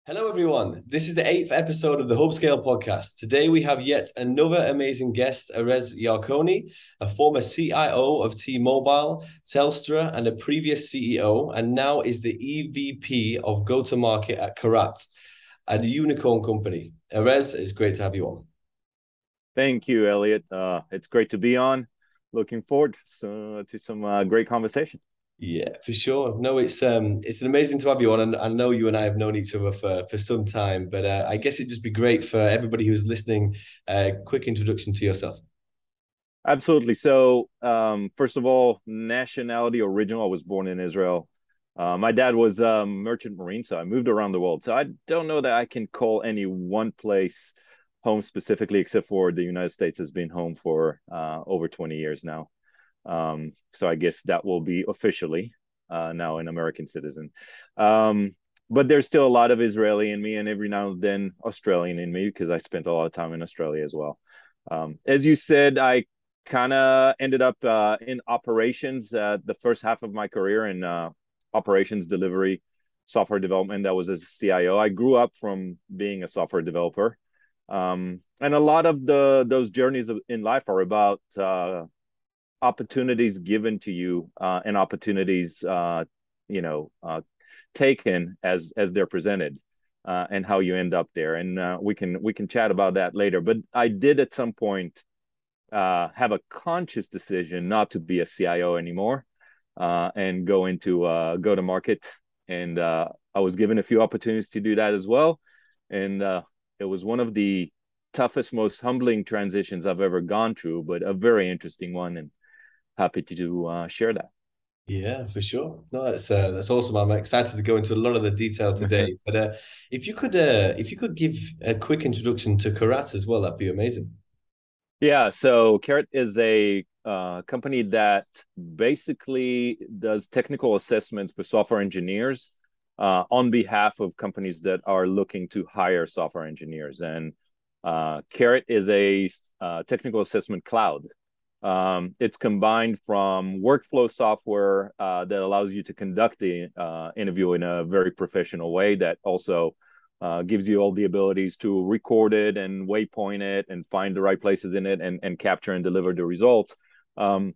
Hello, everyone. This is the eighth episode of the Hope Scale podcast. Today, we have yet another amazing guest, Erez Yarkoni, a former CIO of T-Mobile, Telstra, and a previous CEO, and now is the EVP of go-to-market at Karat, a unicorn company. Erez, it's great to have you on. Thank you, Elliot. It's great to be on. Looking forward to some great conversation. Yeah, for sure. No, it's an amazing to have you on, and I know you and I have known each other for some time, but I guess it'd just be great for everybody who's listening. Quick introduction to yourself. Absolutely. So, first of all, nationality original. I was born in Israel. My dad was a merchant marine, so I moved around the world. So I don't know that I can call any one place home specifically, except for the United States has been home for over 20 years now. So I guess that will be officially now an American citizen. Um, but there's still a lot of Israeli in me, and every now and then Australian in me because I spent a lot of time in Australia as well. As you said, I kind of ended up in operations the first half of my career in operations delivery, software development. That was as a CIO. I grew up from being a software developer. And a lot of those journeys in life are about opportunities given to you and opportunities you know uh, taken as they're presented and how you end up there, and we can chat about that later. But I did at some point have a conscious decision not to be a CIO anymore and go into go to market, and I was given a few opportunities to do that as well, and it was one of the toughest, most humbling transitions I've ever gone through, but a very interesting one, and happy to share that. Yeah, for sure. No, that's awesome. I'm excited to go into a lot of the detail today. But if you could give a quick introduction to Karat as well, that'd be amazing. Yeah, so Carrot is a company that basically does technical assessments for software engineers on behalf of companies that are looking to hire software engineers. And Carrot is a technical assessment cloud. It's combined from workflow software that allows you to conduct the interview in a very professional way, that also gives you all the abilities to record it and waypoint it and find the right places in it, and capture and deliver the results. Um,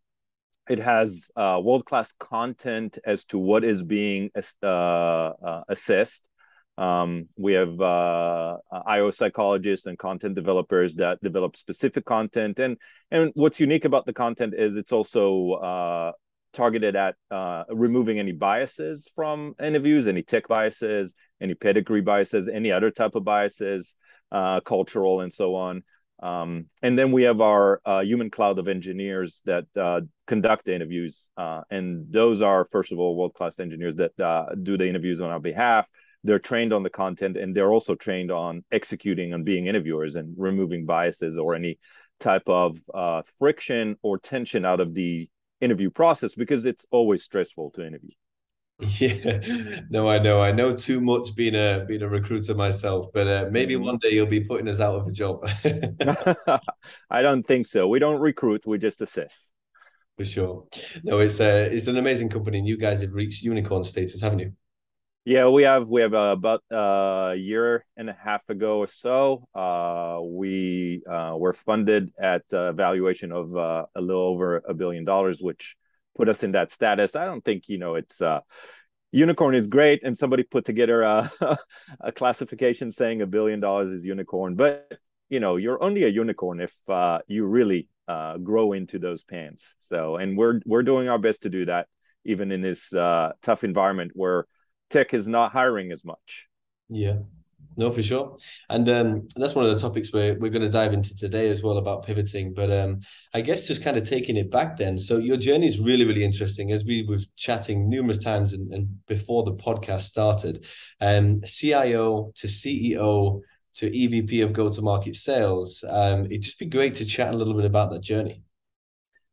it has world-class content as to what is being assessed. We have IO psychologists and content developers that develop specific content, and what's unique about the content is it's also targeted at removing any biases from interviews, any tech biases, any pedigree biases, any other type of biases, cultural and so on. And then we have our human cloud of engineers that conduct the interviews. And those are, first of all, world-class engineers that do the interviews on our behalf. They're trained on the content, and they're also trained on executing and being interviewers and removing biases or any type of friction or tension out of the interview process, because it's always stressful to interview. Yeah, no, I know. I know too much being a recruiter myself, but maybe Mm-hmm. one day you'll be putting us out of a job. I don't think so. We don't recruit, we just assess. For sure. No, it's an amazing company, and you guys have reached unicorn status, haven't you? Yeah, we have about a year and a half ago or so. We were funded at a valuation of a little over $1 billion, which put us in that status. I don't think it's unicorn is great, and somebody put together a classification saying $1 billion is unicorn, but you're only a unicorn if you really grow into those pants. So, and we're doing our best to do that, even in this tough environment where tech is not hiring as much. Yeah. No, for sure. And that's one of the topics we're going to dive into today as well, about pivoting. But I guess just kind of taking it back then. So your journey is really, really interesting, as we were chatting numerous times and before the podcast started. CIO to CEO to EVP of go-to-market sales. It'd just be great to chat a little bit about that journey.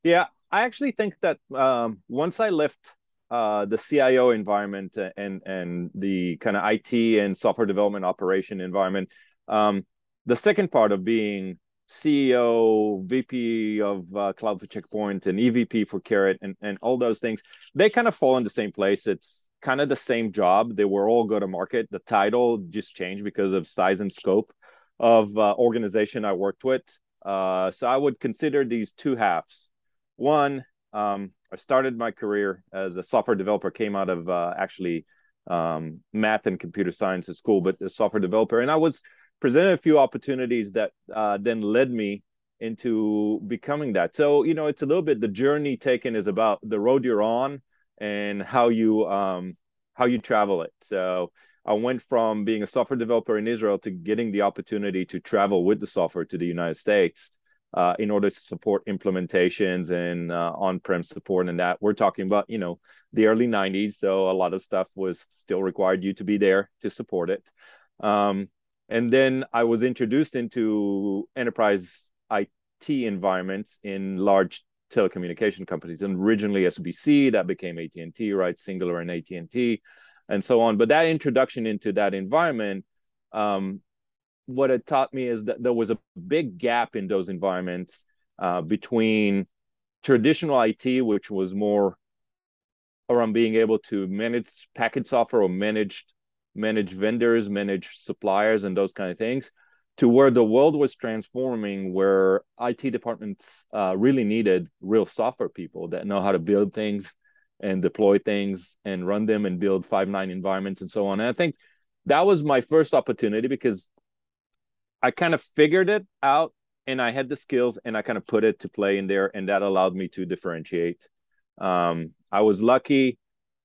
Yeah, I actually think that once I left the CIO environment and the kind of IT and software development operation environment, the second part of being CEO, VP of Cloud for Checkpoint, and EVP for Carrot, and all those things, they kind of fall in the same place. It's kind of the same job. They were all go to market. The title just changed because of size and scope of organization I worked with. So I would consider these two halves. One, I started my career as a software developer, came out of actually math and computer science at school, but a software developer. And I was presented a few opportunities that then led me into becoming that. So, it's a little bit the journey taken is about the road you're on and how you travel it. So I went from being a software developer in Israel to getting the opportunity to travel with the software to the United States in order to support implementations and on-prem support. And that we're talking about, the early 90s. So a lot of stuff was still required you to be there to support it. And then I was introduced into enterprise IT environments in large telecommunication companies, and originally SBC, that became AT&T, right? Singular and AT&T, and so on. But that introduction into that environment, what it taught me is that there was a big gap in those environments between traditional IT, which was more around being able to manage package software or manage vendors, manage suppliers, and those kind of things, to where the world was transforming, where IT departments really needed real software people that know how to build things and deploy things and run them and build 5.9 environments and so on. And I think that was my first opportunity because I kind of figured it out and I had the skills and I kind of put it to play in there, and that allowed me to differentiate. I was lucky.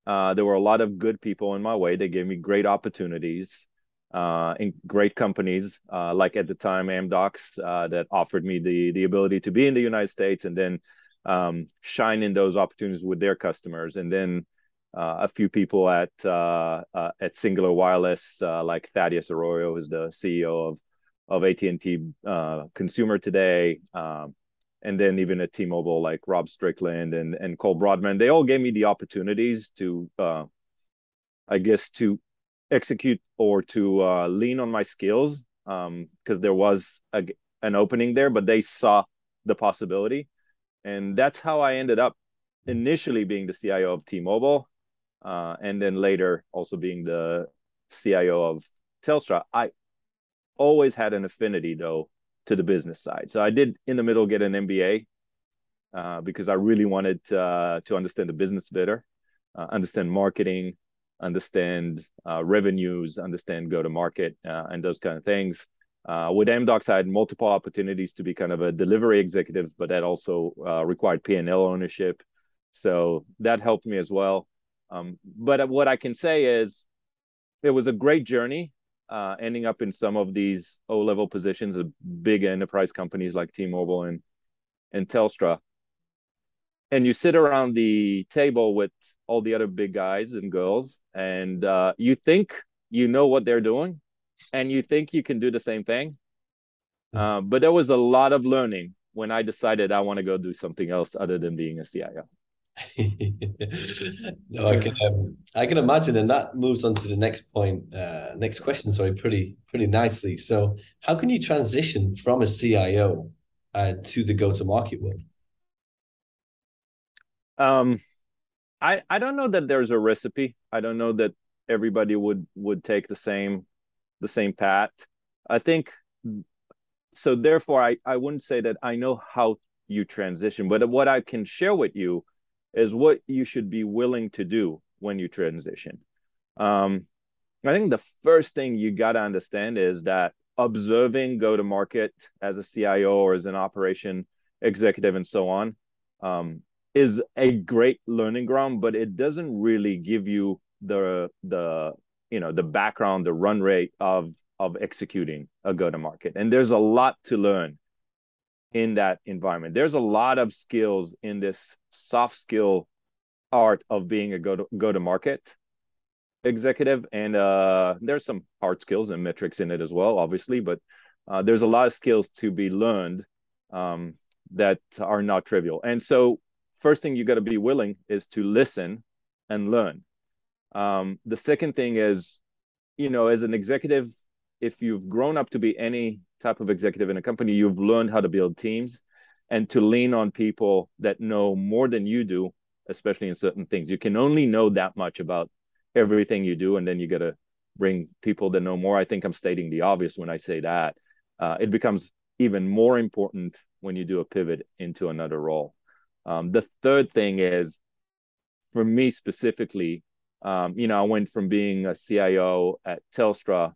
There were a lot of good people in my way. They gave me great opportunities in great companies, like at the time Amdocs, that offered me the ability to be in the United States and then shine in those opportunities with their customers. And then a few people at Singular Wireless, like Thaddeus Arroyo, who's the CEO of AT&T Consumer today. And then even at T-Mobile, like Rob Strickland and Cole Broadman, they all gave me the opportunities to, I guess, to execute or to lean on my skills, because there was an opening there, but they saw the possibility. And that's how I ended up initially being the CIO of T-Mobile, and then later also being the CIO of Telstra. I always had an affinity, though, to the business side. So I did in the middle get an MBA because I really wanted to understand the business better, understand marketing, understand revenues, understand go-to-market, and those kind of things. With Amdocs, I had multiple opportunities to be kind of a delivery executive, but that also required P&L ownership. So that helped me as well. But what I can say is it was a great journey, ending up in some of these O-level positions of big enterprise companies like T-Mobile and Telstra. And you sit around the table with all the other big guys and girls, and you think you know what they're doing, and you think you can do the same thing. But there was a lot of learning when I decided I want to go do something else other than being a CIO. No, I can imagine, and that moves on to the next point, next question. Sorry, pretty nicely. So, how can you transition from a CIO to the go-to-market world? I don't know that there's a recipe. I don't know that everybody would take the same path. I think so. Therefore, I wouldn't say that I know how you transition, but what I can share with you is what you should be willing to do when you transition. I think the first thing you got to understand is that observing go-to-market as a CIO or as an operation executive and so on is a great learning ground, but it doesn't really give you the background, the run rate of executing a go-to-market. And there's a lot to learn in that environment. There's a lot of skills in this soft skill art of being a go-to-market executive, and there's some hard skills and metrics in it as well, obviously, but there's a lot of skills to be learned that are not trivial. And so first thing you got to be willing is to listen and learn. The second thing is, as an executive, if you've grown up to be any type of executive in a company, you've learned how to build teams and to lean on people that know more than you do, especially in certain things. You can only know that much about everything you do, and then you got to bring people that know more. I think I'm stating the obvious when I say that. It becomes even more important when you do a pivot into another role. The third thing is, for me specifically, I went from being a CIO at Telstra,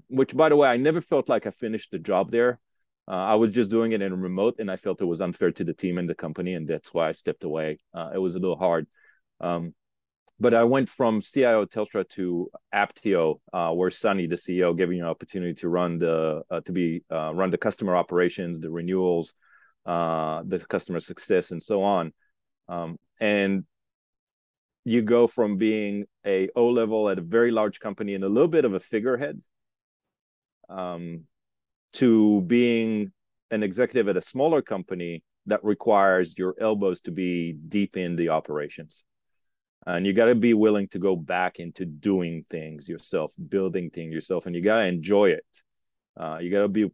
which, by the way, I never felt like I finished the job there. I was just doing it in remote, and I felt it was unfair to the team and the company, and that's why I stepped away. It was a little hard. Um, but I went from CIO Telstra to Aptio, where Sunny, the CEO, gave me an opportunity to run the customer operations, the renewals, the customer success, and so on. And you go from being a O level at a very large company and a little bit of a figurehead, um, to being an executive at a smaller company that requires your elbows to be deep in the operations. And you got to be willing to go back into doing things yourself, building things yourself, and you got to enjoy it. You got to be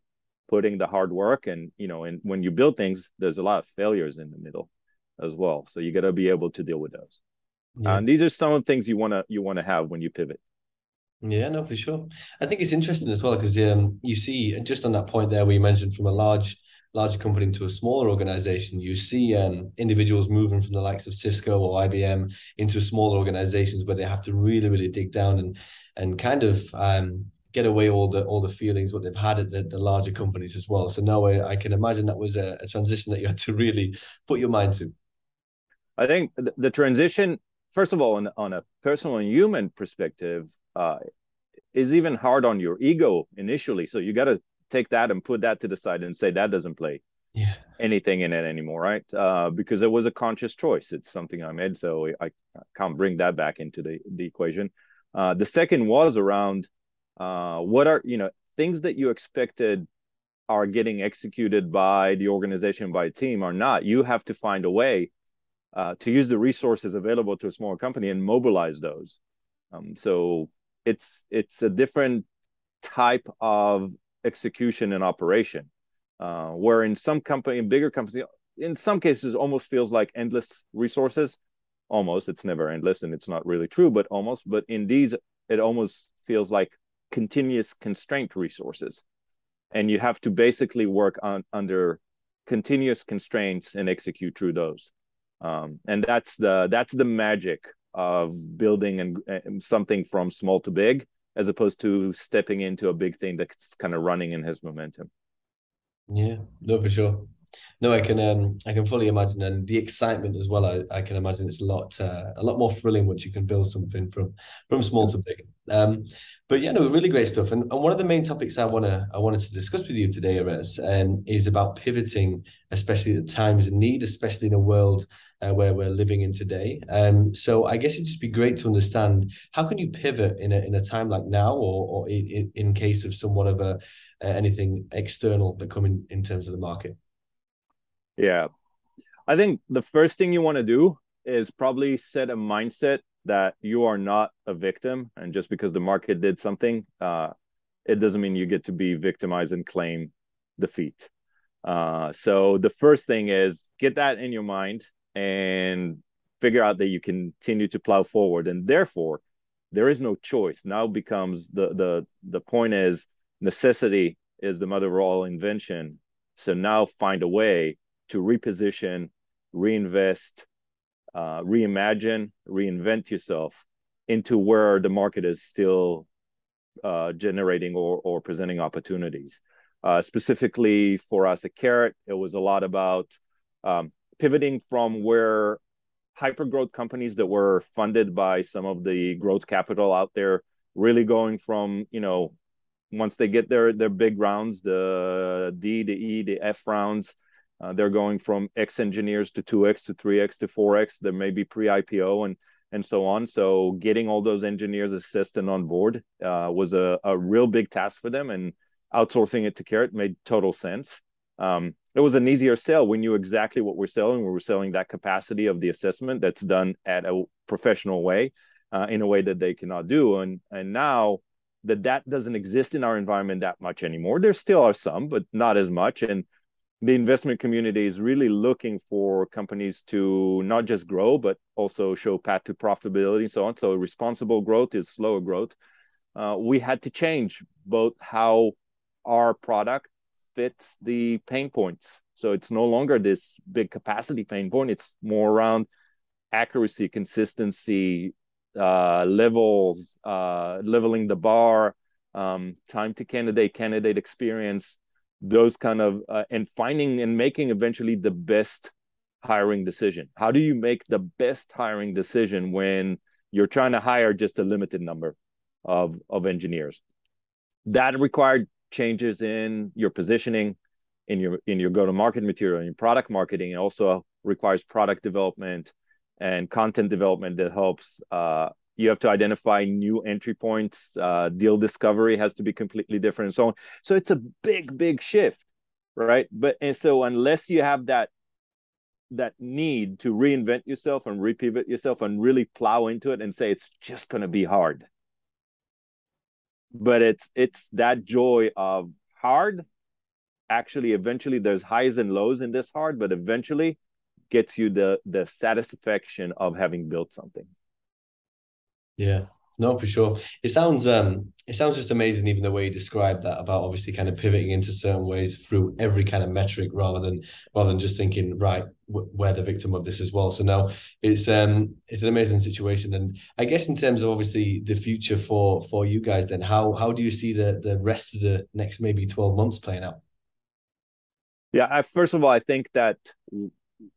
putting the hard work, and when you build things, there's a lot of failures in the middle as well. So you got to be able to deal with those. Yeah. And these are some of the things you want to have when you pivot. Yeah, no, for sure. I think it's interesting as well because you see just on that point there where you mentioned from a large company to a smaller organization, you see individuals moving from the likes of Cisco or IBM into smaller organizations where they have to really, really dig down and kind of get away all the feelings what they've had at the larger companies as well. So no, I can imagine that was a transition that you had to really put your mind to. I think the transition, first of all, on a personal and human perspective, uh, is even hard on your ego initially. So you got to take that and put that to the side and say that doesn't play Yeah. anything in it anymore, right? Because it was a conscious choice. It's something I made, so I can't bring that back into the equation. The second was around what are things that you expected are getting executed by the organization, by a team, or not. You have to find a way to use the resources available to a small company and mobilize those. So it's a different type of execution and operation, where in bigger companies, in some cases, almost feels like endless resources. Almost, it's never endless, and it's not really true, but almost. But in these, it almost feels like continuous constraint resources, and you have to basically work under continuous constraints and execute through those. And that's the magic of building and something from small to big, as opposed to stepping into a big thing that's kind of running and has momentum. Yeah, no, for sure. No, I can fully imagine, and the excitement as well. I can imagine it's a lot more thrilling once you can build something from small to big. But yeah, no, really great stuff. And one of the main topics I wanted to discuss with you today, Erez, is about pivoting, especially at times of need, especially in a world where we're living in today. So I guess it'd just be great to understand how can you pivot in a time like now, or in case of somewhat of a anything external that come in terms of the market. Yeah, I think the first thing you want to do is probably set a mindset that you are not a victim, and just because the market did something, it doesn't mean you get to be victimized and claim defeat. So the first thing is get that in your mind and figure out that you continue to plow forward, and therefore there is no choice. Now becomes the point is necessity is the mother of all invention. So now find a way to reposition, reinvest, reimagine, reinvent yourself into where the market is still generating or presenting opportunities. Specifically for us at Carrot, it was a lot about pivoting from where hyper growth companies that were funded by some of the growth capital out there, really going from, once they get their big rounds, the D, the E, the F rounds, they're going from X engineers to 2X to 3X to 4X. There may be pre-IPO and so on. So getting all those engineers assistant on board was a real big task for them, and outsourcing it to Carrot made total sense. It was an easier sell. We knew exactly what we're selling. We were selling that capacity of the assessment that's done at a professional way, in a way that they cannot do. And now that doesn't exist in our environment that much anymore. There still are some, but not as much. And the investment community is really looking for companies to not just grow, but also show path to profitability and so on. So responsible growth is slower growth. We had to change both how our product fits the pain points. So it's no longer this big capacity pain point. It's more around accuracy, consistency, levels, leveling the bar, time to candidate experience, those kind of, and finding and making eventually the best hiring decision. How do you make the best hiring decision when you're trying to hire just a limited number of engineers? That required changes in your positioning, in your go-to-market material, in your product marketing. It also requires product development and content development that helps. You have to identify new entry points. Deal discovery has to be completely different, and so on. So it's a big shift, right? And so unless you have that need to reinvent yourself and repivot yourself and really plow into it and say it's just going to be hard, but it's that joy of hard. Actually, eventually there's highs and lows in this hard, but eventually gets you the satisfaction of having built something. Yeah, no, for sure. It sounds just amazing, even the way you described that about obviously kind of pivoting into certain ways through every kind of metric rather than just thinking, right, we're the victim of this as well. So now it's an amazing situation. And I guess in terms of obviously the future for you guys, then how do you see the rest of the next maybe 12 months playing out? Yeah, first of all, I think that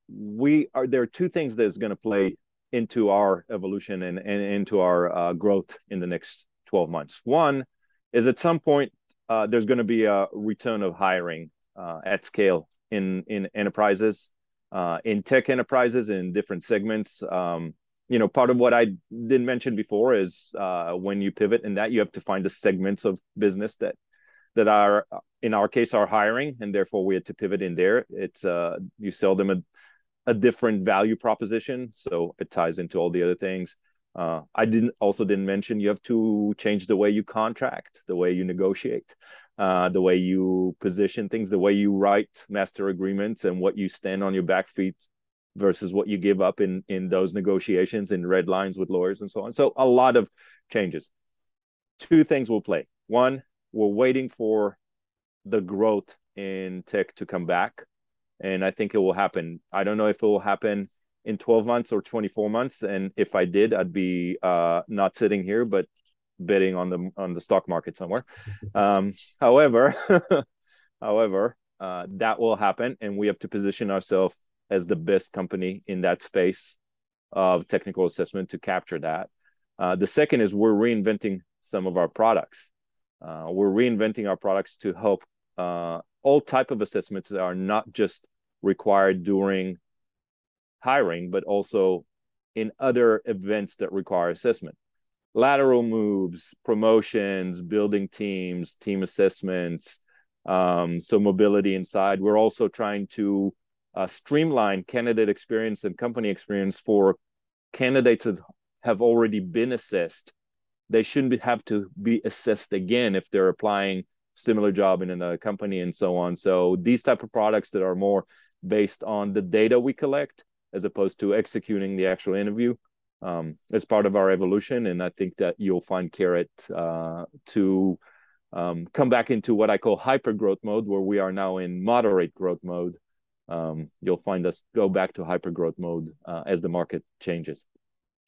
there are two things that's going to play into our evolution and into our growth in the next 12 months. One is at some point there's going to be a return of hiring at scale in enterprises, in tech enterprises, in different segments. Part of what I didn't mention before is when you pivot in that, you have to find the segments of business that are, in our case, are hiring, and therefore we had to pivot in there. It's you sell them a different value proposition, so it ties into all the other things. I didn't mention you have to change the way you contract, the way you negotiate, the way you position things, the way you write master agreements, and what you stand on your back feet versus what you give up in those negotiations, in red lines with lawyers and so on. So a lot of changes. Two things will play. One, we're waiting for the growth in tech to come back, and I think it will happen. I don't know if it will happen in 12 months or 24 months, and if I did, I'd be not sitting here, but betting on the stock market somewhere. However, that will happen, and we have to position ourselves as the best company in that space of technical assessment to capture that. The second is we're reinventing some of our products. We're reinventing our products to help all type of assessments that are not just required during hiring, but also in other events that require assessment. Lateral moves, promotions, building teams, team assessments, so mobility inside. We're also trying to streamline candidate experience and company experience for candidates that have already been assessed. They shouldn't have to be assessed again if they're applying similar job in another company and so on. So these type of products that are more based on the data we collect as opposed to executing the actual interview as part of our evolution. And I think that you'll find Carrot to come back into what I call hyper growth mode, where we are now in moderate growth mode. You'll find us go back to hyper growth mode as the market changes.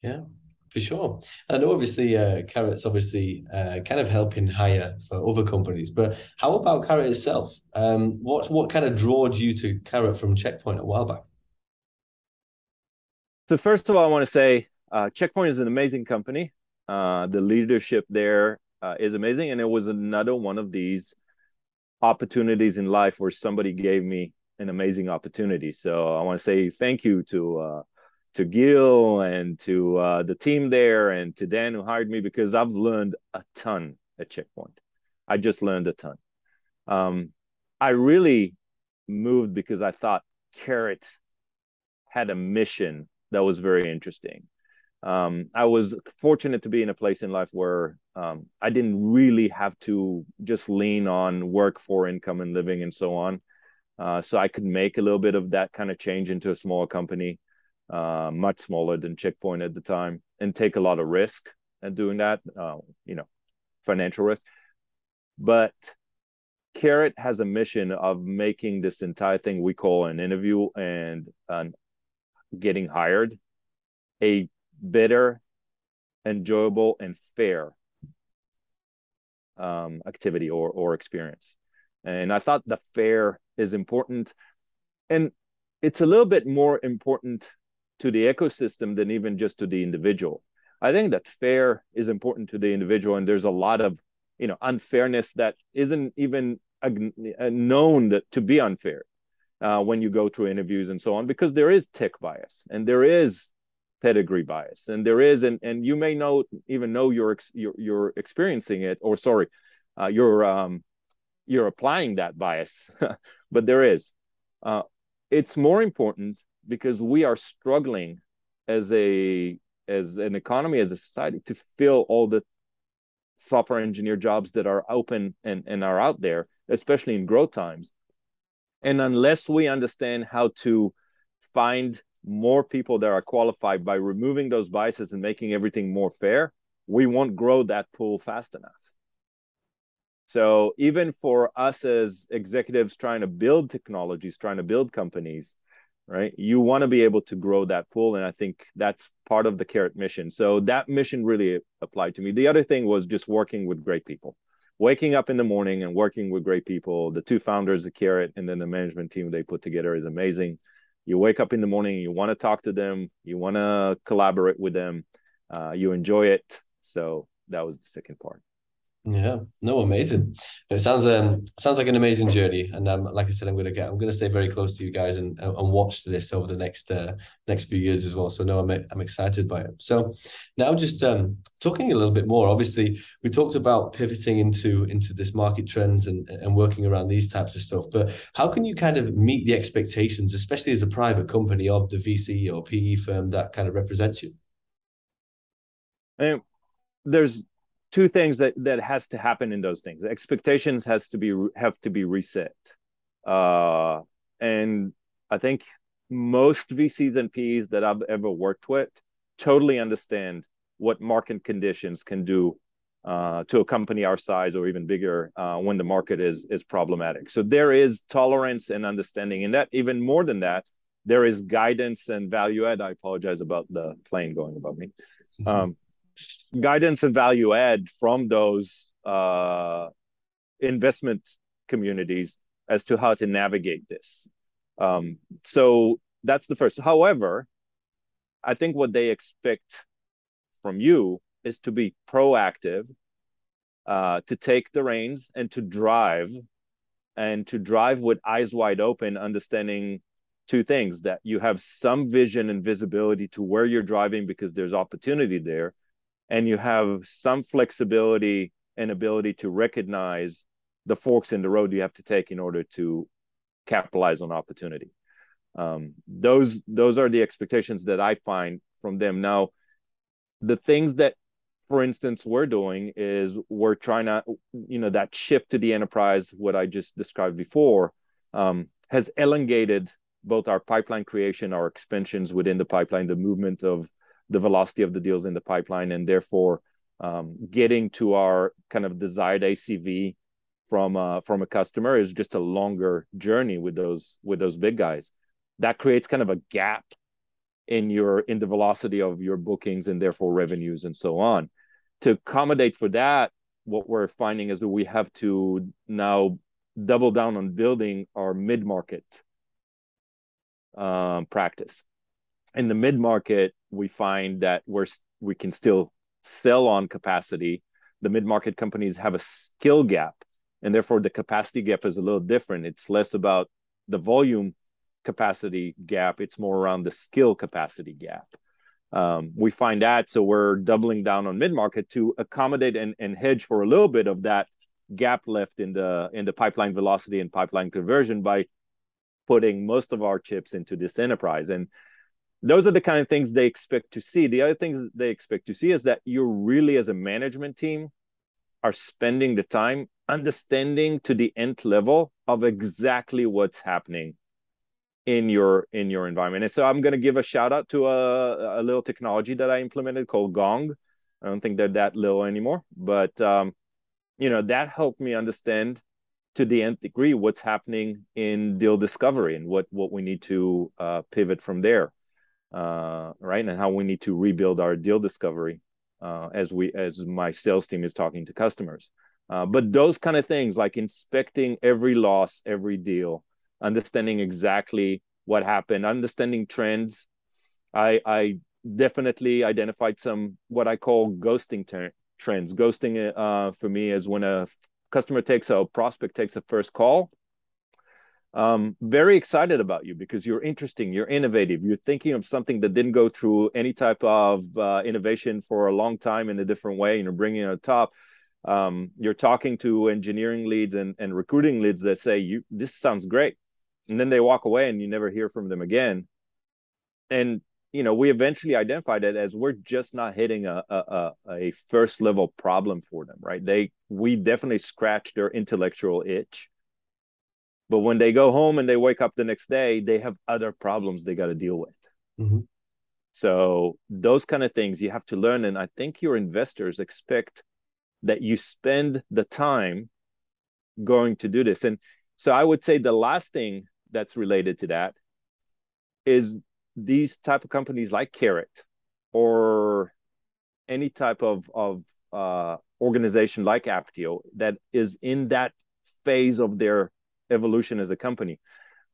Yeah, for sure. I know obviously Carrot's obviously kind of helping hire for other companies, but how about Carrot itself? What kind of drew you to Carrot from Checkpoint a while back? So first of all, I want to say Checkpoint is an amazing company. The leadership there is amazing, and it was another one of these opportunities in life where somebody gave me an amazing opportunity. So I want to say thank you to Gil and to the team there and to Dan who hired me, because I've learned a ton at Checkpoint. I just learned a ton. I really moved because I thought Carrot had a mission that was very interesting. I was fortunate to be in a place in life where I didn't really have to just lean on work for income and living and so on. So I could make a little bit of that kind of change into a smaller company, much smaller than Checkpoint at the time, and take a lot of risk at doing that, financial risk. But Carrot has a mission of making this entire thing we call an interview and getting hired a better, enjoyable, and fair activity or experience. And I thought the fair is important. And it's a little bit more important to the ecosystem than even just to the individual. I think that fair is important to the individual, and there's a lot of unfairness that isn't even known to be unfair when you go through interviews and so on, because there is tech bias and there is pedigree bias, and there is, and you may even know you're experiencing it, or sorry, you're applying that bias, but there is. It's more important because we are struggling as an economy, as a society, to fill all the software engineer jobs that are open and are out there, especially in growth times. And unless we understand how to find more people that are qualified by removing those biases and making everything more fair, we won't grow that pool fast enough. So even for us as executives trying to build technologies, trying to build companies, right, you want to be able to grow that pool. And I think that's part of the Carrot mission. So that mission really applied to me. The other thing was just working with great people, waking up in the morning and working with great people. The two founders of Carrot and then the management team they put together is amazing. You wake up in the morning, you want to talk to them, you want to collaborate with them, you enjoy it. So that was the second part. Yeah, no, amazing. It sounds like an amazing journey, and like I said, I'm gonna stay very close to you guys and watch this over the next few years as well. So no, I'm excited by it. So now just talking a little bit more. Obviously, we talked about pivoting into this market trends and working around these types of stuff. But how can you kind of meet the expectations, especially as a private company, of the VC or PE firm that kind of represents you? And there's two things that has to happen in those things. Expectations have to be reset, and I think most VCs and PEs that I've ever worked with totally understand what market conditions can do to a company our size or even bigger when the market is problematic. So there is tolerance and understanding in that. Even more than that, there is guidance and value add. I apologize about the plane going above me. Guidance and value add from those investment communities as to how to navigate this. So that's the first. However, I think what they expect from you is to be proactive, to take the reins and to drive with eyes wide open, understanding two things: that you have some vision and visibility to where you're driving because there's opportunity there, and you have some flexibility and ability to recognize the forks in the road you have to take in order to capitalize on opportunity. Those are the expectations that I find from them. Now, the things that, for instance, we're doing is we're trying to, that shift to the enterprise, what I just described before, has elongated both our pipeline creation, our expansions within the pipeline, the movement of the velocity of the deals in the pipeline, and therefore getting to our kind of desired ACV from a customer is just a longer journey with those big guys. That creates kind of a gap in the velocity of your bookings and therefore revenues and so on. To accommodate for that, what we're finding is that we have to now double down on building our mid-market practice. In the mid-market, we find that we can still sell on capacity. The mid-market companies have a skill gap, and therefore the capacity gap is a little different. It's less about the volume capacity gap. It's more around the skill capacity gap. We find that, so we're doubling down on mid-market to accommodate and hedge for a little bit of that gap left in the pipeline velocity and pipeline conversion by putting most of our chips into this enterprise. And those are the kind of things they expect to see. The other things they expect to see is that you really, as a management team, are spending the time understanding to the nth level of exactly what's happening in your environment. And so I'm going to give a shout out to a little technology that I implemented called Gong. I don't think they're that little anymore, but that helped me understand to the nth degree what's happening in deal discovery and what we need to pivot from there, right? And how we need to rebuild our deal discovery as my sales team is talking to customers. But those kind of things, like inspecting every loss, every deal, understanding exactly what happened, understanding trends. I definitely identified some what I call ghosting trends. Ghosting for me is when a prospect takes a first call. Very excited about you because you're interesting, you're innovative, you're thinking of something that didn't go through any type of innovation for a long time in a different way, and you're bringing it on top. You're talking to engineering leads and recruiting leads that say, this sounds great. And then they walk away and you never hear from them again. And, we eventually identified it as we're just not hitting a first level problem for them, right? We definitely scratch their intellectual itch. But when they go home and they wake up the next day, they have other problems they got to deal with. Mm-hmm. So those kind of things you have to learn. And I think your investors expect that you spend the time going to do this. And so I would say the last thing that's related to that is these type of companies like Carrot or any type of organization like Aptio that is in that phase of their evolution as a company.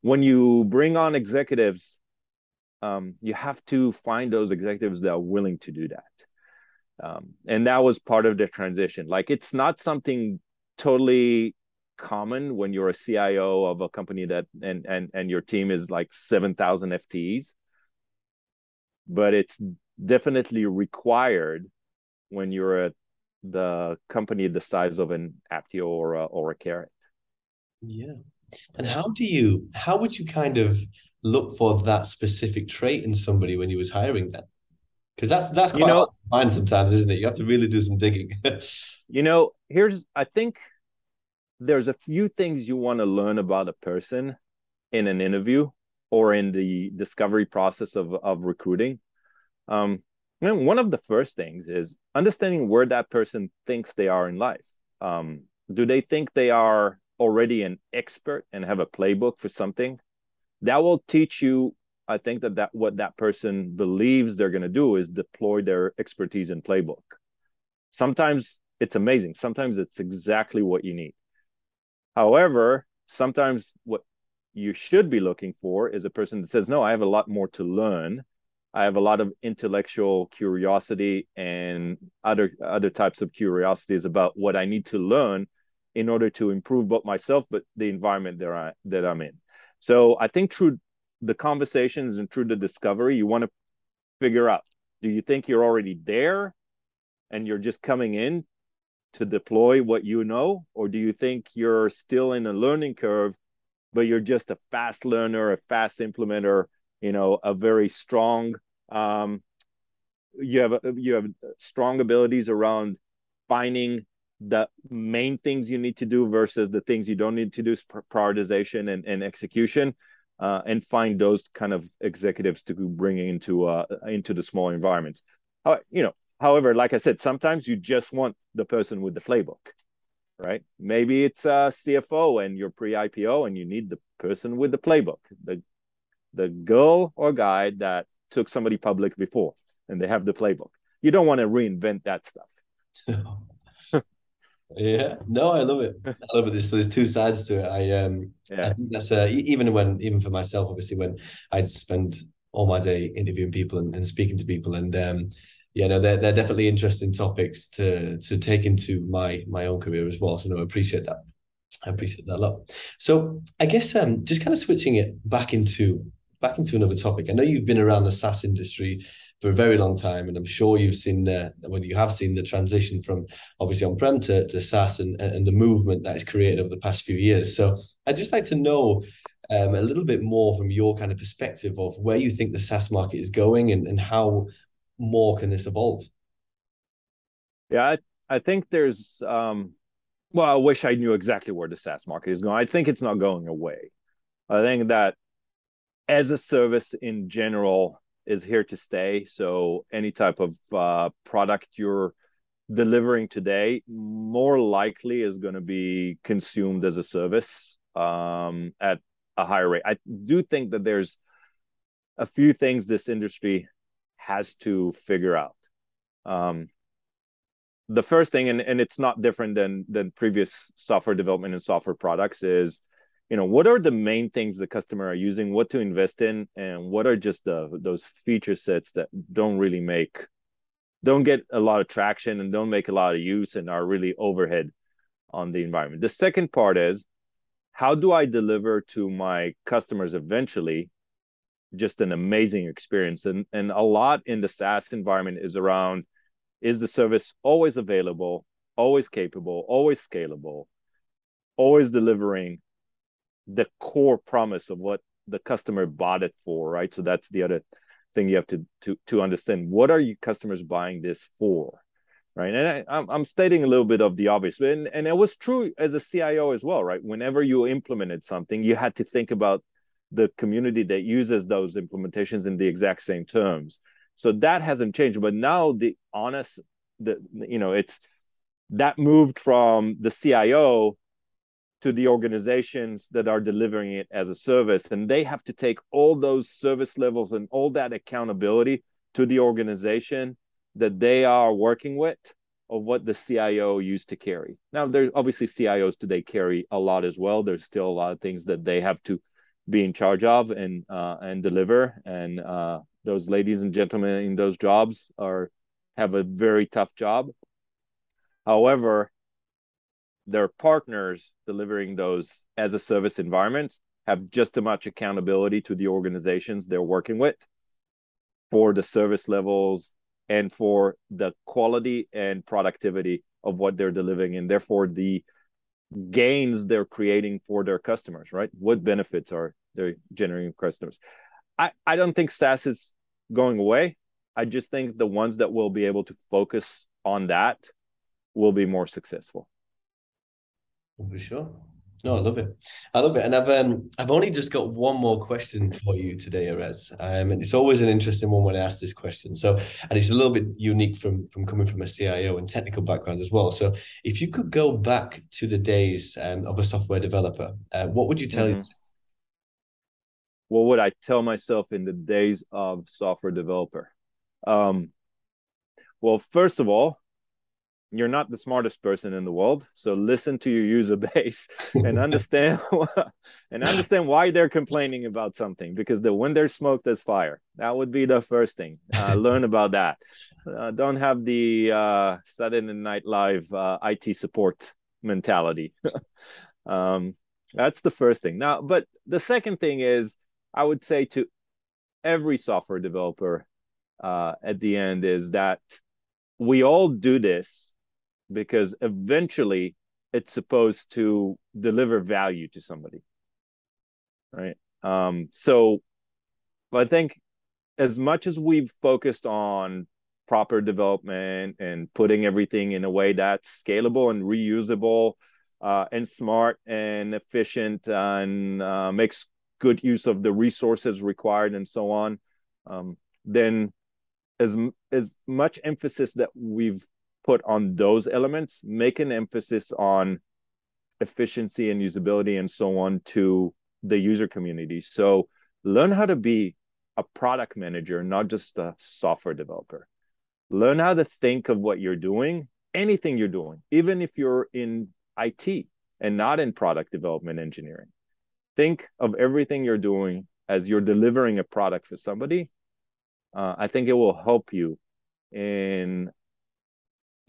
When you bring on executives, you have to find those executives that are willing to do that. And that was part of the transition. Like, it's not something totally common when you're a CIO of a company that and your team is like 7,000 FTEs, but it's definitely required when you're at the company the size of an Aptio or a Carrot. Yeah. And how would you kind of look for that specific trait in somebody when you was hiring them? Because that's You quite hard know, to find sometimes, isn't it? You have to really do some digging. I think there's a few things you want to learn about a person in an interview or in the discovery process of recruiting. One of the first things is understanding where that person thinks they are in life. Do they think they are already an expert and have a playbook for something? That will teach you, I think, that what that person believes they're going to do is deploy their expertise and playbook. Sometimes it's amazing. Sometimes it's exactly what you need. However, sometimes what you should be looking for is a person that says, no, I have a lot more to learn. I have a lot of intellectual curiosity and other types of curiosities about what I need to learn in order to improve both myself, but the environment that I'm in. So I think through the conversations and through the discovery, you want to figure out, do you think you're already there and you're just coming in to deploy what you know? Or do you think you're still in a learning curve, but you're just a fast learner, a fast implementer, a very strong, you have strong abilities around finding the main things you need to do versus the things you don't need to do, prioritization and execution, and find those kind of executives to bring into the small environments. However, like I said, sometimes you just want the person with the playbook, right? Maybe it's a CFO and you're pre-IPO and you need the person with the playbook, the girl or guy that took somebody public before and they have the playbook. You don't want to reinvent that stuff. Yeah, no, I love it. I love it. There's two sides to it. I Yeah. think that's even for myself, obviously, when I spend all my day interviewing people and speaking to people, and no, they're definitely interesting topics to take into my own career as well. So no, I appreciate that. I appreciate that a lot. So I guess just kind of switching it back into another topic. I know you've been around the SaaS industry for a very long time, and I'm sure you've seen you have seen the transition from obviously on-prem to SaaS and the movement that is created over the past few years. So I'd just like to know a little bit more from your kind of perspective of where you think the SaaS market is going and how more can this evolve? Yeah, I think there's Well, I wish I knew exactly where the SaaS market is going. I think it's not going away. I think that as a service in general is here to stay. So any type of product you're delivering today more likely is going to be consumed as a service at a higher rate. I do think that there's a few things this industry has to figure out. Um, the first thing, and it's not different than previous software development and software products, is what are the main things the customer are using, what to invest in, and what are just those feature sets that don't get a lot of traction and don't make a lot of use and are really overhead on the environment. The second part is, how do I deliver to my customers eventually just an amazing experience? And a lot in the SaaS environment is around, is the service always available, always capable, always scalable, always delivering the core promise of what the customer bought it for, right? So that's the other thing you have to understand. What are you customers buying this for, right? And I'm stating a little bit of the obvious, and it was true as a CIO as well, right? Whenever you implemented something, you had to think about the community that uses those implementations in the exact same terms. So that hasn't changed, but now it's that moved from the CIO to the organizations that are delivering it as a service, and they have to take all those service levels and all that accountability to the organization that they are working with, of what the CIO used to carry. Now, there's obviously CIOs today carry a lot as well. There's still a lot of things that they have to be in charge of and deliver. And those ladies and gentlemen in those jobs have a very tough job. However, their partners delivering those as a service environments have just as much accountability to the organizations they're working with for the service levels and for the quality and productivity of what they're delivering, and therefore the gains they're creating for their customers, right? What benefits are they generating customers? I don't think SaaS is going away. I just think the ones that will be able to focus on that will be more successful. For sure. No, I love it. I love it. And I've only just got one more question for you today, Erez. And it's always an interesting one when I ask this question. So, and it's a little bit unique from coming from a CIO and technical background as well. So, if you could go back to the days of a software developer, what would you tell Mm-hmm. What would I tell myself in the days of software developer? Um, well, first of all, you're not the smartest person in the world, so listen to your user base and understand and understand why they're complaining about something, because when there's smoke there's fire. That would be the first thing. Learn about that. Don't have the Saturday Night Live IT support mentality. um, that's the first thing. Now, but the second thing is, I would say to every software developer at the end, is that we all do this because eventually it's supposed to deliver value to somebody, right? So I think as much as we've focused on proper development and putting everything in a way that's scalable and reusable and smart and efficient and makes good use of the resources required and so on, then as much emphasis that we've put on those elements, make an emphasis on efficiency and usability and so on to the user community. So learn how to be a product manager, not just a software developer. Learn how to think of what you're doing, anything you're doing, even if you're in IT and not in product development engineering. Think of everything you're doing as you're delivering a product for somebody. I think it will help you in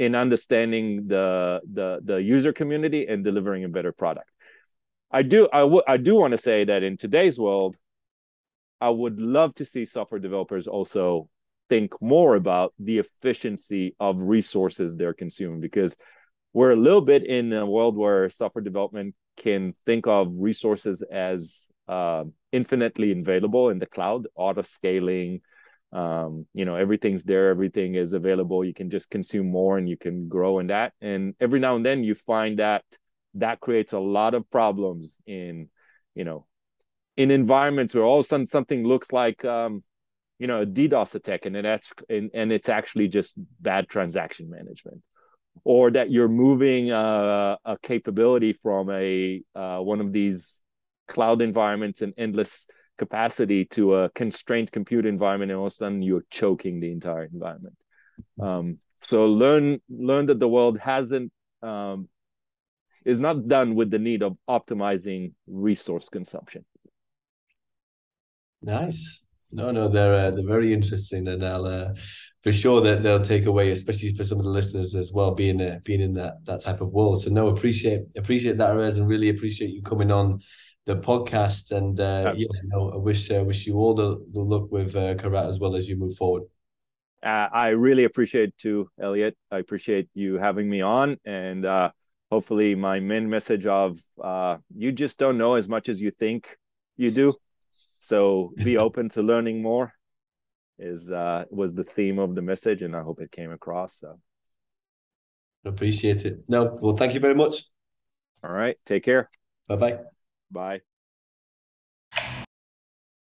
understanding the user community and delivering a better product. I do want to say that in today's world, I would love to see software developers also think more about the efficiency of resources they're consuming, because we're a little bit in a world where software development can think of resources as infinitely available in the cloud, auto scaling, Everything's there, everything is available. You can just consume more and you can grow in that. And every now and then you find that creates a lot of problems you know, in environments where all of a sudden something looks like a DDoS attack, and it's actually just bad transaction management, or that you're moving a capability from a one of these cloud environments and endless capacity to a constrained compute environment, and all of a sudden you're choking the entire environment. So learn that the world hasn't is not done with the need of optimizing resource consumption. Nice. No, they're very interesting, and I'll for sure that they'll take away, especially for some of the listeners as well, being in that type of world. So no, appreciate that, Erez, and really appreciate you coming on the podcast. And Absolutely. I wish you all the luck with Karat as well as you move forward. I really appreciate too, Elliot. I appreciate you having me on, and hopefully my main message of you just don't know as much as you think you do. So be open to learning more is was the theme of the message, and I hope it came across. So, Appreciate it. No, well, thank you very much. all right, take care. Bye bye. Bye.